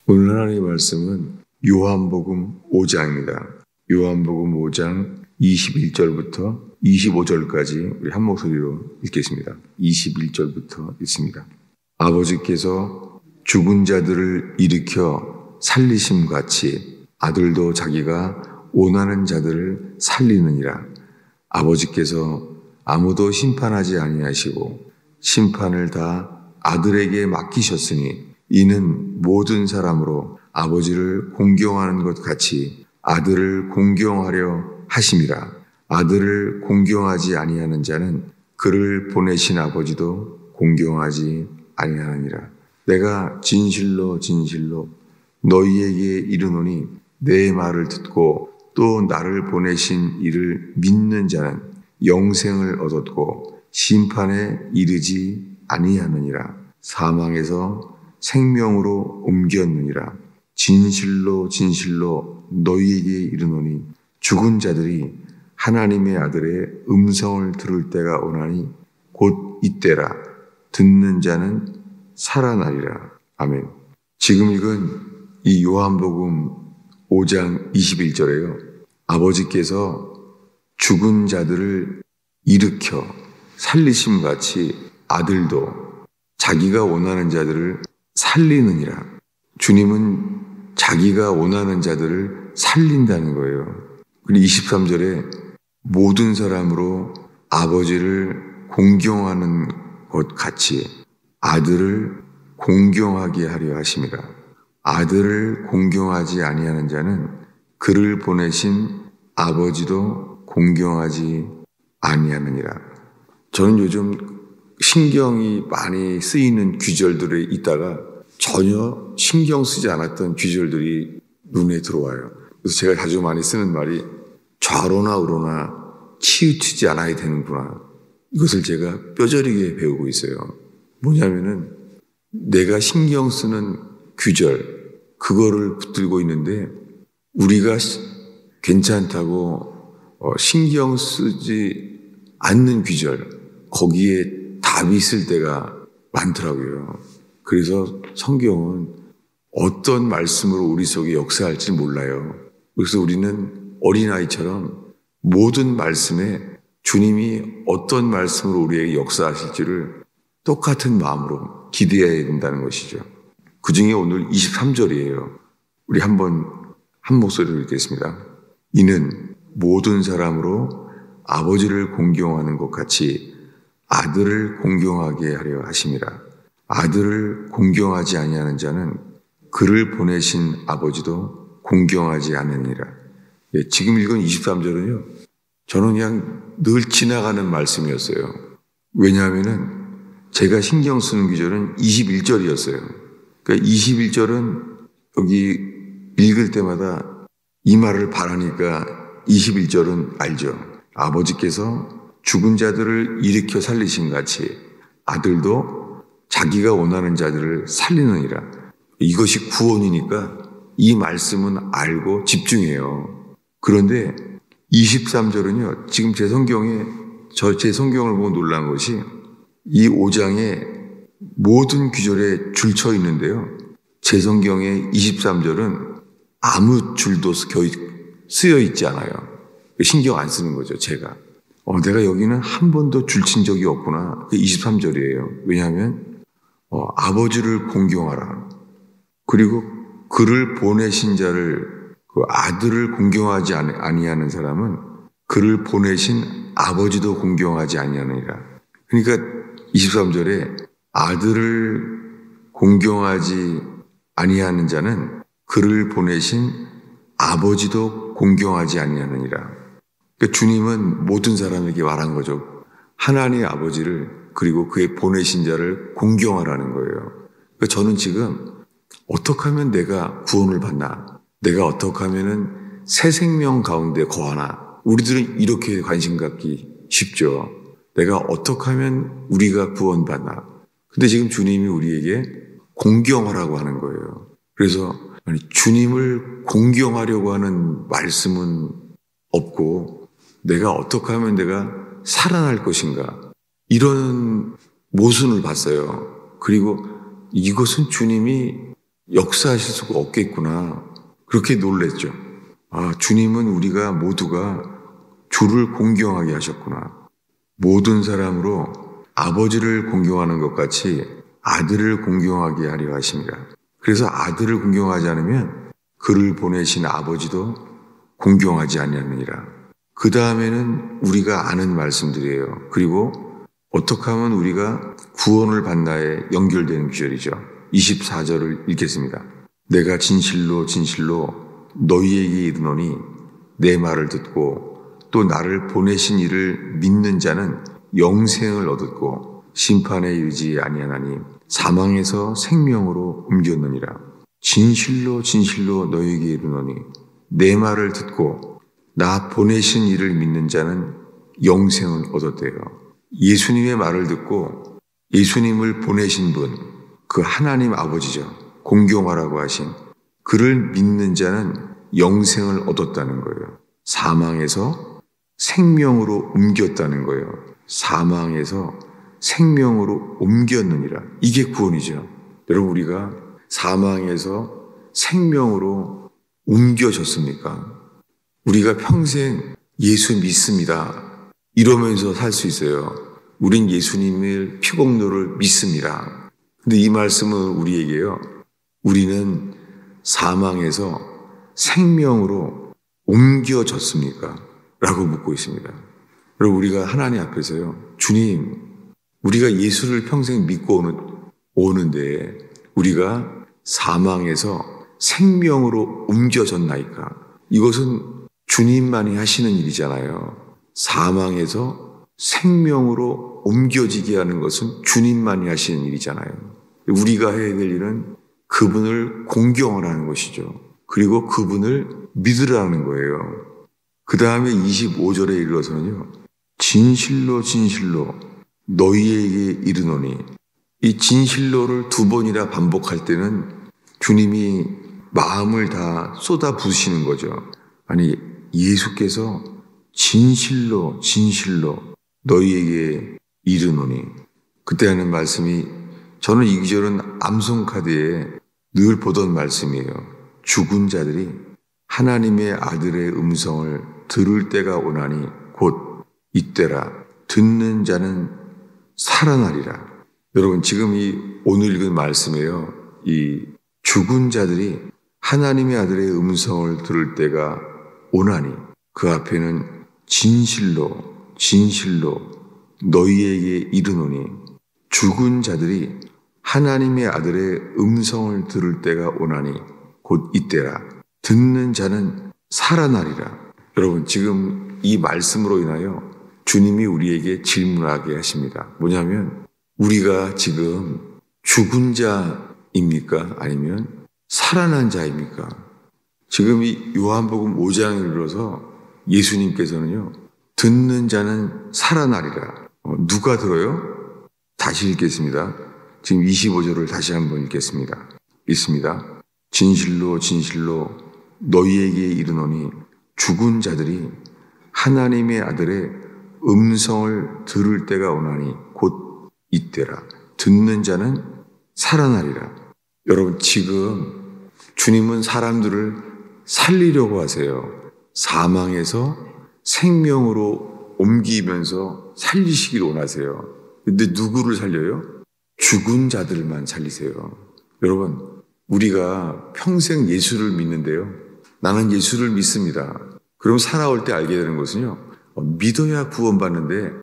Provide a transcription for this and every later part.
오늘 하나님의 말씀은 요한복음 5장입니다. 요한복음 5장 21절부터 25절까지 우리 한 목소리로 읽겠습니다. 21절부터 읽습니다. 아버지께서 죽은 자들을 일으켜 살리심 같이 아들도 자기가 원하는 자들을 살리느니라. 아버지께서 아무도 심판하지 아니하시고 심판을 다 아들에게 맡기셨으니 이는 모든 사람으로 아버지를 공경하는 것 같이 아들을 공경하려 하심이라. 아들을 공경하지 아니하는 자는 그를 보내신 아버지도 공경하지 아니하느니라. 내가 진실로 진실로 너희에게 이르노니 내 말을 듣고 또 나를 보내신 이를 믿는 자는 영생을 얻었고 심판에 이르지 아니하느니라. 사망에서 생명으로 옮겼느니라. 진실로 진실로 너희에게 이르노니 죽은 자들이 하나님의 아들의 음성을 들을 때가 오나니 곧 이때라. 듣는 자는 살아나리라. 아멘. 지금 읽은 이 요한복음 5장 21절에요. 아버지께서 죽은 자들을 일으켜 살리심 같이 아들도 자기가 원하는 자들을 살리느니라. 주님은 자기가 원하는 자들을 살린다는 거예요. 그리고 23절에 모든 사람으로 아버지를 공경하는 것 같이 아들을 공경하게 하려 하심이라. 아들을 공경하지 아니하는 자는 그를 보내신 아버지도 공경하지 아니하느니라. 저는 요즘 신경이 많이 쓰이는 구절들에 있다가 전혀 신경 쓰지 않았던 구절들이 눈에 들어와요. 그래서 제가 자주 많이 쓰는 말이 좌로나 우로나 치우치지 않아야 되는구나. 이것을 제가 뼈저리게 배우고 있어요. 뭐냐면은 내가 신경 쓰는 구절, 그거를 붙들고 있는데 우리가 괜찮다고 신경 쓰지 않는 구절, 거기에 답이 있을 때가 많더라고요. 그래서 성경은 어떤 말씀으로 우리 속에 역사할지 몰라요. 그래서 우리는 어린아이처럼 모든 말씀에 주님이 어떤 말씀으로 우리에게 역사하실지를 똑같은 마음으로 기대해야 된다는 것이죠. 그 중에 오늘 23절이에요. 우리 한 목소리로 읽겠습니다. 이는 모든 사람으로 아버지를 공경하는 것 같이 아들을 공경하게 하려 하심이라. 아들을 공경하지 아니하는 자는 그를 보내신 아버지도 공경하지 않으니라. 지금 읽은 23절은요. 저는 그냥 늘 지나가는 말씀이었어요. 왜냐하면은 제가 신경 쓰는 구절은 21절이었어요. 그러니까 21절은 여기 읽을 때마다 이 말을 바라니까 21절은 알죠. 아버지께서 죽은 자들을 일으켜 살리신 같이 아들도 자기가 원하는 자들을 살리느니라. 이것이 구원이니까 이 말씀은 알고 집중해요. 그런데 23절은요. 지금 제 성경을 보고 놀란 것이 이 5장에 모든 구절에 줄쳐 있는데요. 제 성경의 23절은 아무 줄도 쓰여 있지 않아요. 신경 안 쓰는 거죠, 제가. 내가 여기는 한 번도 줄친 적이 없구나. 그게 23절이에요. 왜냐하면 아버지를 공경하라. 그리고 그를 보내신 자를, 그 아들을 공경하지 아니하는 사람은 그를 보내신 아버지도 공경하지 아니하느니라. 그러니까 23절에 아들을 공경하지 아니하는 자는 그를 보내신 아버지도 공경하지 아니하느니라. 그러니까 주님은 모든 사람에게 말한 거죠. 하나님의 아버지를 그리고 그의 보내신 자를 공경하라는 거예요. 그러니까 저는 지금 어떻게 하면 내가 구원을 받나? 내가 어떻게 하면 새 생명 가운데 거하나? 우리들은 이렇게 관심 갖기 쉽죠. 내가 어떻게 하면 우리가 구원받나? 근데 지금 주님이 우리에게 공경하라고 하는 거예요. 그래서 주님을 공경하려고 하는 말씀은 없고 내가 어떻게 하면 내가 살아날 것인가? 이런 모순을 봤어요. 그리고 이것은 주님이 역사하실 수가 없겠구나. 그렇게 놀랬죠. 주님은 우리가 모두가 주를 공경하게 하셨구나. 모든 사람으로 아버지를 공경하는 것 같이 아들을 공경하게 하려 하십니다. 그래서 아들을 공경하지 않으면 그를 보내신 아버지도 공경하지 아니하느니라. 그 다음에는 우리가 아는 말씀들이에요. 그리고 어떻게 하면 우리가 구원을 받나에 연결되는 구절이죠. 24절을 읽겠습니다. 내가 진실로 진실로 너희에게 이르노니 내 말을 듣고 또 나를 보내신 이를 믿는 자는 영생을 얻었고 심판에 이르지 아니하나니 사망에서 생명으로 옮겼느니라. 진실로 진실로 너희에게 이르노니 내 말을 듣고 나 보내신 이를 믿는 자는 영생을 얻었대요. 예수님의 말을 듣고 예수님을 보내신 분, 그 하나님 아버지죠. 공경하라고 하신 그를 믿는 자는 영생을 얻었다는 거예요. 사망에서 생명으로 옮겼다는 거예요. 사망에서 생명으로 옮겼느니라. 이게 구원이죠. 여러분, 우리가 사망에서 생명으로 옮겨졌습니까? 우리가 평생 예수 믿습니다 이러면서 살 수 있어요. 우린 예수님의 피공로를 믿습니다. 근데 이 말씀은 우리에게요, 우리는 사망에서 생명으로 옮겨졌습니까? 라고 묻고 있습니다. 여러분, 우리가 하나님 앞에서요, 주님, 우리가 예수를 평생 믿고 오는데 우리가 사망에서 생명으로 옮겨졌나이까? 이것은 주님만이 하시는 일이잖아요. 사망에서 생명으로 옮겨지게 하는 것은 주님만이 하시는 일이잖아요. 우리가 해야 될 일은 그분을 공경하라는 것이죠. 그리고 그분을 믿으라는 거예요. 그 다음에 25절에 이르러서는요, 진실로 진실로 너희에게 이르노니, 이 진실로를 두 번이나 반복할 때는 주님이 마음을 다 쏟아 부으시는 거죠. 아니, 예수께서 진실로 진실로 너희에게 이르노니, 그때 하는 말씀이, 저는 이 기절은 암송카드에 늘 보던 말씀이에요. 죽은 자들이 하나님의 아들의 음성을 들을 때가 오나니 곧 이때라. 듣는 자는 살아나리라. 여러분, 지금 이 오늘 읽은 말씀이에요. 이 죽은 자들이 하나님의 아들의 음성을 들을 때가 오나니, 그 앞에는 진실로 진실로 너희에게 이르노니, 죽은 자들이 하나님의 아들의 음성을 들을 때가 오나니 곧 이때라. 듣는 자는 살아나리라. 여러분, 지금 이 말씀으로 인하여 주님이 우리에게 질문하게 하십니다. 뭐냐면, 우리가 지금 죽은 자입니까? 아니면 살아난 자입니까? 지금 이 요한복음 5장에 이르러서 예수님께서는요, 듣는 자는 살아나리라. 누가 들어요? 다시 읽겠습니다. 지금 25절을 다시 한번 읽겠습니다. 읽습니다. 진실로 진실로 너희에게 이르노니 죽은 자들이 하나님의 아들의 음성을 들을 때가 오나니 곧 이때라. 듣는 자는 살아나리라. 여러분, 지금 주님은 사람들을 살리려고 하세요. 사망에서 생명으로 옮기면서 살리시길 원하세요. 근데 누구를 살려요? 죽은 자들만 살리세요. 여러분, 우리가 평생 예수를 믿는데요, 나는 예수를 믿습니다. 그럼 살아올 때 알게 되는 것은요, 믿어야 구원받는데,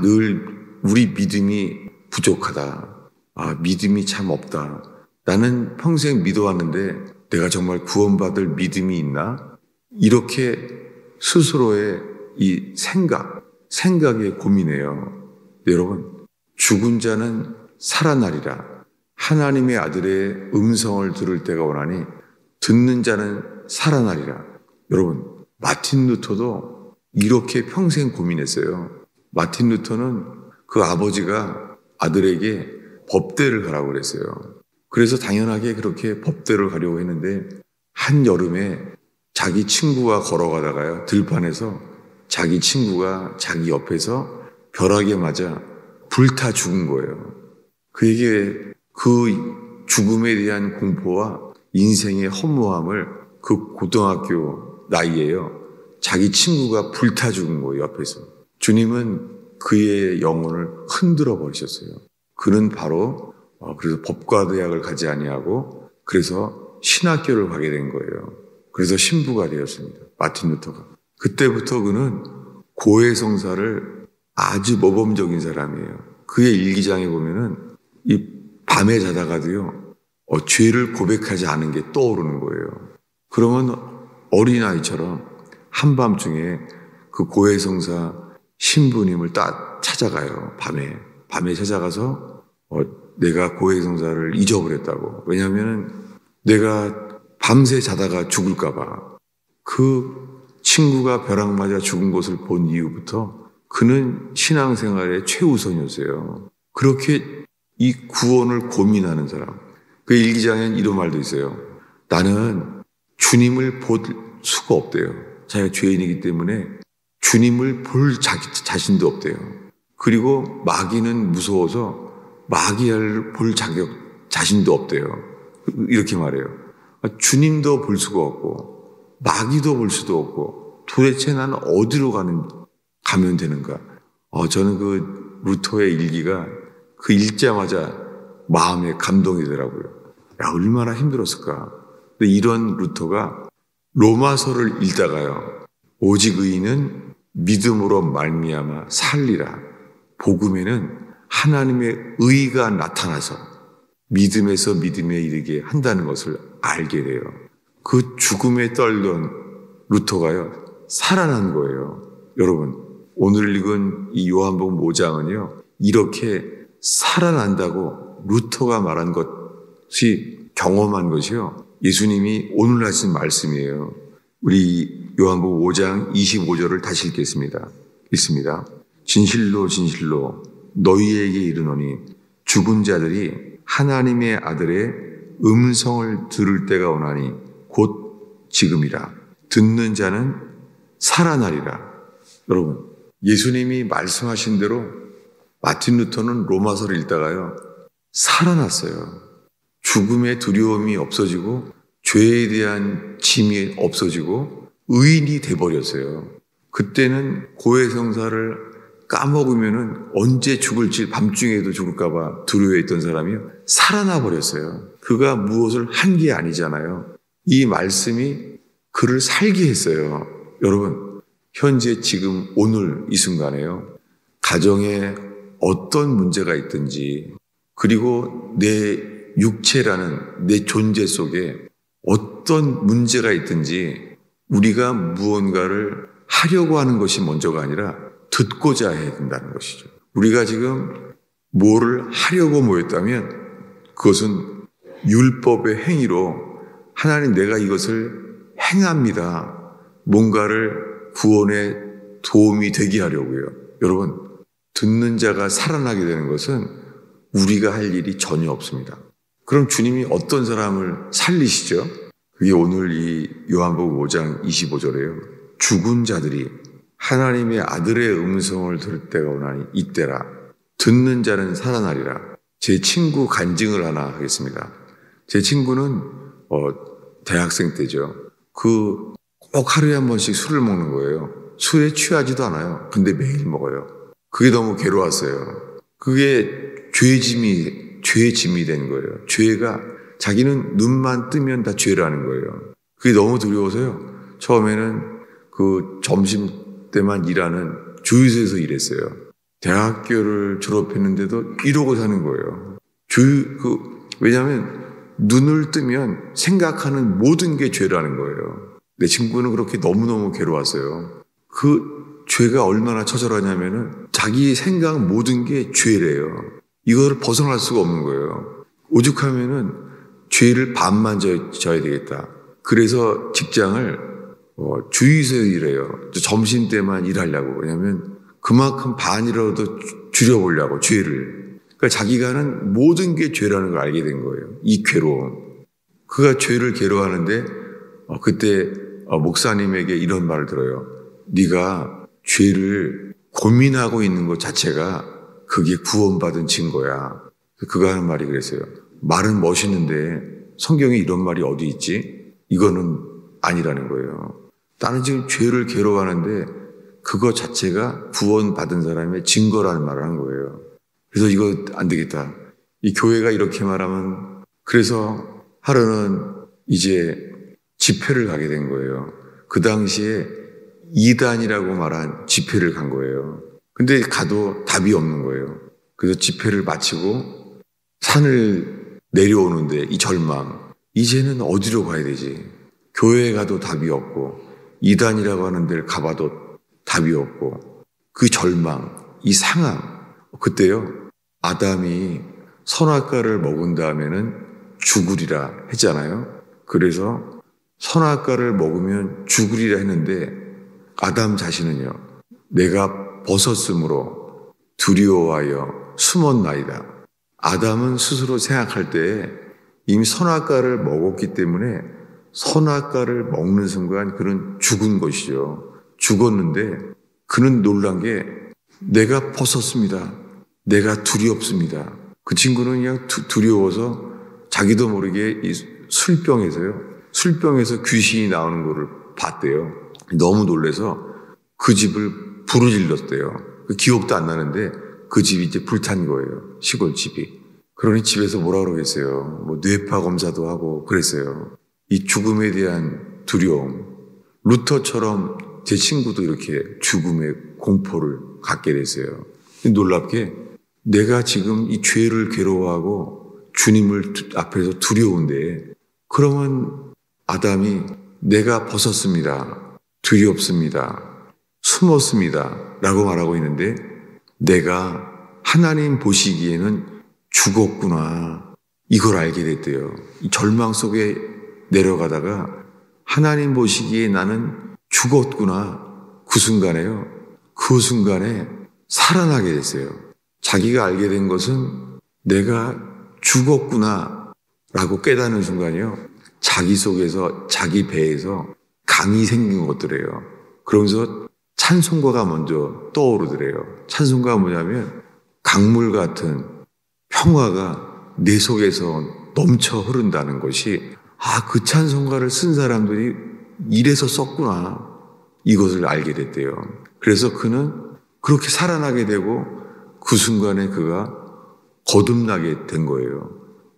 늘 우리 믿음이 부족하다. 믿음이 참 없다. 나는 평생 믿어왔는데 내가 정말 구원받을 믿음이 있나? 이렇게 스스로의 이 생각에 고민해요. 여러분, 죽은 자는 살아나리라. 하나님의 아들의 음성을 들을 때가 오나니 듣는 자는 살아나리라. 여러분, 마틴 루터도 이렇게 평생 고민했어요. 마틴 루터는 그 아버지가 아들에게 법대를 가라고 그랬어요. 그래서 당연하게 그렇게 법대를 가려고 했는데, 한 여름에 자기 친구가 걸어가다가요, 들판에서 자기 친구가 자기 옆에서 벼락에 맞아 불타 죽은 거예요. 그에게 그 죽음에 대한 공포와 인생의 허무함을 그 고등학교 나이에요. 자기 친구가 불타 죽은 거예요, 옆에서. 주님은 그의 영혼을 흔들어 버리셨어요. 그는 바로 그래서 법과대학을 가지 아니하고 그래서 신학교를 가게 된 거예요. 그래서 신부가 되었습니다. 마틴 루터가. 그때부터 그는 고해성사를 아주 모범적인 사람이에요. 그의 일기장에 보면은 이 밤에 자다가도요, 죄를 고백하지 않은 게 떠오르는 거예요. 그러면 어린아이처럼 한밤중에 그 고해성사 신부님을 딱 찾아가요. 밤에 찾아가서 내가 고해성사를 잊어버렸다고. 왜냐하면 내가 밤새 자다가 죽을까 봐. 그 친구가 벼락 맞아 죽은 것을 본 이후부터 그는 신앙생활의 최우선이었어요. 그렇게 이 구원을 고민하는 사람. 그 일기장엔 이런 말도 있어요. 나는 주님을 볼 수가 없대요. 자기가 죄인이기 때문에 주님을 볼 자신도 없대요. 그리고 마귀는 무서워서 마귀를 볼 자신도 없대요. 이렇게 말해요. 주님도 볼 수가 없고 마귀도 볼 수도 없고 도대체 나는 어디로 가면 되는가? 저는 그 루터의 일기가 그 읽자마자 마음에 감동이더라고요. 야, 얼마나 힘들었을까. 근데 이런 루터가 로마서를 읽다가요. 오직 의인은 믿음으로 말미암아 살리라. 복음에는 하나님의 의가 나타나서 믿음에서 믿음에 이르게 한다는 것을 알게 돼요. 그 죽음에 떨던 루터가요. 살아난 거예요. 여러분, 오늘 읽은 이 요한복음 5장은요. 이렇게 살아난다고 루터가 말한 것이 경험한 것이요. 예수님이 오늘 하신 말씀이에요. 우리 요한복음 5장 25절을 다시 읽겠습니다. 읽습니다. 진실로 진실로 너희에게 이르노니 죽은 자들이 하나님의 아들의 음성을 들을 때가 오나니 곧 지금이라. 듣는 자는 살아나리라. 여러분, 예수님이 말씀하신 대로 마틴 루터는 로마서를 읽다가요. 살아났어요. 죽음의 두려움이 없어지고 죄에 대한 짐이 없어지고 의인이 돼버렸어요. 그때는 고해성사를 까먹으면은 언제 죽을지 밤중에도 죽을까봐 두려워했던 사람이요. 살아나 버렸어요. 그가 무엇을 한 게 아니잖아요. 이 말씀이 그를 살게 했어요. 여러분, 현재 지금 오늘 이 순간에요. 가정에 어떤 문제가 있든지 그리고 내 육체라는 내 존재 속에 어떤 문제가 있든지 우리가 무언가를 하려고 하는 것이 먼저가 아니라 듣고자 해야 된다는 것이죠. 우리가 지금 뭐를 하려고 모였다면 그것은 율법의 행위로 하나님 내가 이것을 행합니다. 뭔가를 구원에 도움이 되게 하려고요. 여러분, 듣는 자가 살아나게 되는 것은 우리가 할 일이 전혀 없습니다. 그럼 주님이 어떤 사람을 살리시죠? 그게 오늘 이 요한복음 5장 25절이에요. 죽은 자들이 하나님의 아들의 음성을 들을 때가 오나니 이때라. 듣는 자는 살아나리라. 제 친구 간증을 하나 하겠습니다. 제 친구는 대학생 때죠. 꼭 하루에 한 번씩 술을 먹는 거예요. 술에 취하지도 않아요. 근데 매일 먹어요. 그게 너무 괴로웠어요. 그게 죄의 짐이 된 거예요. 죄가 자기는 눈만 뜨면 다 죄라는 거예요. 그게 너무 두려워서요. 처음에는 그 점심 때만 일하는 주유소에서 일했어요. 대학교를 졸업했는데도 이러고 사는 거예요. 왜냐하면 눈을 뜨면 생각하는 모든 게 죄라는 거예요. 내 친구는 그렇게 너무너무 괴로웠어요. 그 죄가 얼마나 처절하냐면은 자기 생각 모든 게 죄래요. 이거를 벗어날 수가 없는 거예요. 오죽하면은 죄를 반만 져야 되겠다. 그래서 직장을 주유소에서 일해요. 점심 때만 일하려고. 왜냐하면 그만큼 반이라도 줄여보려고 죄를. 그러니까 자기가 하는 모든 게 죄라는 걸 알게 된 거예요. 이 괴로움. 그가 죄를 괴로워하는데 그때 목사님에게 이런 말을 들어요. 네가 죄를 고민하고 있는 것 자체가 그게 구원받은 증거야. 그가 하는 말이 그랬어요. 말은 멋있는데 성경에 이런 말이 어디 있지? 이거는 아니라는 거예요. 나는 지금 죄를 괴로워하는데 그거 자체가 구원받은 사람의 증거라는 말을 하는 거예요. 그래서 이거 안 되겠다. 이 교회가 이렇게 말하면, 그래서 하루는 이제 집회를 가게 된 거예요. 그 당시에 이단이라고 말한 집회를 간 거예요. 근데 가도 답이 없는 거예요. 그래서 집회를 마치고 산을 내려오는데 이 절망, 이제는 어디로 가야 되지? 교회에 가도 답이 없고 이단이라고 하는 데를 가봐도 답이 없고 그 절망, 이 상황. 그때요, 아담이 선악과를 먹은 다음에는 죽으리라 했잖아요. 그래서 선악과를 먹으면 죽으리라 했는데 아담 자신은요, 내가 벗었으므로 두려워하여 숨었나이다. 아담은 스스로 생각할 때 이미 선악과를 먹었기 때문에 선악과를 먹는 순간 그는 죽은 것이죠. 죽었는데 그는 놀란 게 내가 벗었습니다. 내가 두렵습니다. 그 친구는 그냥 두려워서 자기도 모르게 이 술병에서 귀신이 나오는 거를 봤대요. 너무 놀라서 그 집을 부르질렀대요. 기억도 안 나는데 그 집이 이제 불탄 거예요. 시골 집이. 그러니 집에서 뭐라 그러겠어요. 뭐 뇌파 검사도 하고 그랬어요. 이 죽음에 대한 두려움. 루터처럼 제 친구도 이렇게 죽음의 공포를 갖게 됐어요. 놀랍게 내가 지금 이 죄를 괴로워하고 주님을 앞에서 두려운데, 그러면 아담이 내가 벗었습니다. 두렵습니다. 숨었습니다. 라고 말하고 있는데 내가 하나님 보시기에는 죽었구나. 이걸 알게 됐대요. 이 절망 속에 내려가다가 하나님 보시기에 나는 죽었구나. 그 순간에 살아나게 됐어요. 자기가 알게 된 것은 내가 죽었구나 라고 깨닫는 순간이요, 자기 속에서, 자기 배에서 강이 생긴 것들이에요. 그러면서 찬송가가 먼저 떠오르더래요. 찬송가가 뭐냐면 강물 같은 평화가 내 속에서 넘쳐 흐른다는 것이, 그 찬송가를 쓴 사람들이 이래서 썼구나, 이것을 알게 됐대요. 그래서 그는 그렇게 살아나게 되고 그 순간에 그가 거듭나게 된 거예요.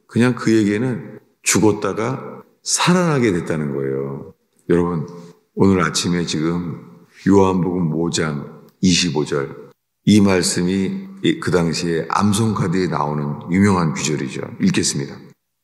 그냥 그에게는 죽었다가 살아나게 됐다는 거예요. 여러분, 오늘 아침에 지금 요한복음 5장 25절, 이 말씀이 그 당시에 암송카드에 나오는 유명한 구절이죠. 읽겠습니다.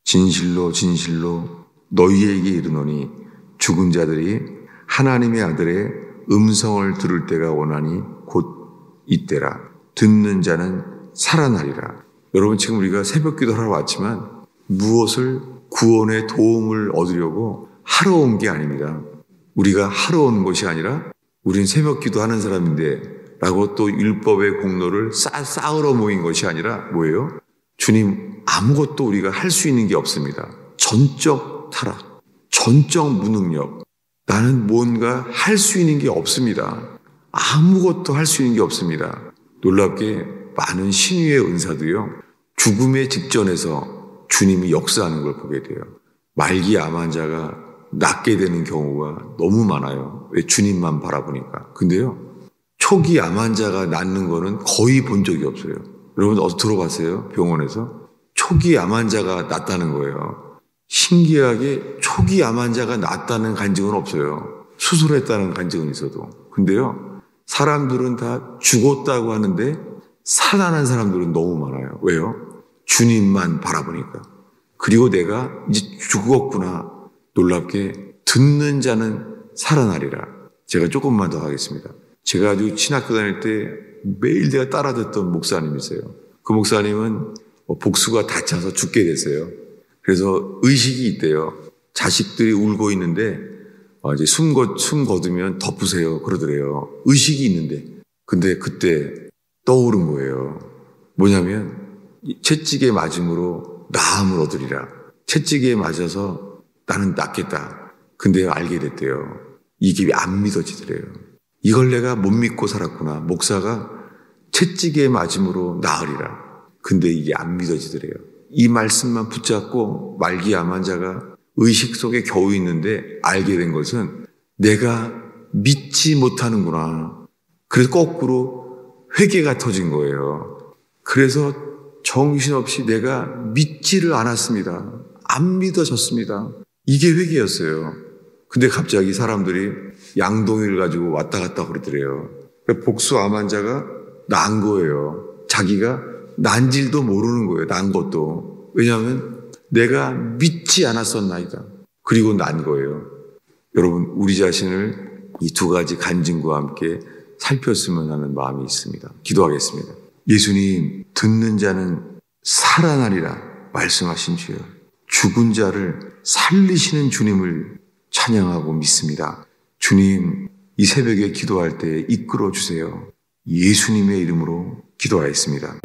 진실로 진실로 너희에게 이르노니 죽은 자들이 하나님의 아들의 음성을 들을 때가 오나니 곧 이때라. 듣는 자는 살아나리라. 여러분, 지금 우리가 새벽 기도를 하러 왔지만 무엇을 구원의 도움을 얻으려고 하러 온 게 아닙니다. 우리가 하러 온 것이 아니라 우린 새벽 기도하는 사람인데 라고 또 율법의 공로를 쌓으러 모인 것이 아니라 뭐예요? 주님, 아무것도 우리가 할 수 있는 게 없습니다. 전적 타락, 전적 무능력. 나는 뭔가 할 수 있는 게 없습니다. 아무것도 할 수 있는 게 없습니다. 놀랍게 많은 신유의 은사도요, 죽음의 직전에서 주님이 역사하는 걸 보게 돼요. 말기 암 환자가 낫게 되는 경우가 너무 많아요. 왜? 주님만 바라보니까. 근데요, 초기 암 환자가 낫는 거는 거의 본 적이 없어요. 여러분 들어봤어요? 병원에서 초기 암 환자가 낫다는 거예요. 신기하게 초기 암 환자가 낫다는 간증은 없어요. 수술했다는 간증은 있어도. 근데요, 사람들은 다 죽었다고 하는데 살아난 사람들은 너무 많아요. 왜요? 주님만 바라보니까. 그리고 내가 이제 죽었구나. 놀랍게 듣는 자는 살아나리라. 제가 조금만 더 하겠습니다. 제가 아주 신학교 다닐 때 매일 내가 따라 듣던 목사님이 있어요. 그 목사님은 복수가 다쳐서 죽게 됐어요. 그래서 의식이 있대요. 자식들이 울고 있는데 이제 숨 거두면 덮으세요 그러더래요. 의식이 있는데. 근데 그때 떠오른 거예요. 뭐냐면 채찍에 맞음으로 나음을 얻으리라. 채찍에 맞아서 나는 낫겠다. 근데 알게 됐대요. 이게 안 믿어지더래요. 이걸 내가 못 믿고 살았구나. 목사가 채찍에 맞음으로 나으리라. 근데 이게 안 믿어지더래요. 이 말씀만 붙잡고 말기 암 환자가 의식 속에 겨우 있는데 알게 된 것은 내가 믿지 못하는구나. 그래서 거꾸로 회개가 터진 거예요. 그래서 정신없이 내가 믿지를 않았습니다. 안 믿어졌습니다. 이게 회개였어요. 근데 갑자기 사람들이 양동이를 가지고 왔다 갔다 그러더래요. 복수 암 환자가 난 거예요. 자기가 난 줄도 모르는 거예요. 난 것도. 왜냐하면 내가 믿지 않았었나이다. 그리고 난 거예요. 여러분, 우리 자신을 이 두 가지 간증과 함께 살폈으면 하는 마음이 있습니다. 기도하겠습니다. 예수님, 듣는 자는 살아나리라 말씀하신 주여, 죽은 자를 살리시는 주님을 찬양하고 믿습니다. 주님, 이 새벽에 기도할 때 이끌어 주세요. 예수님의 이름으로 기도하였습니다.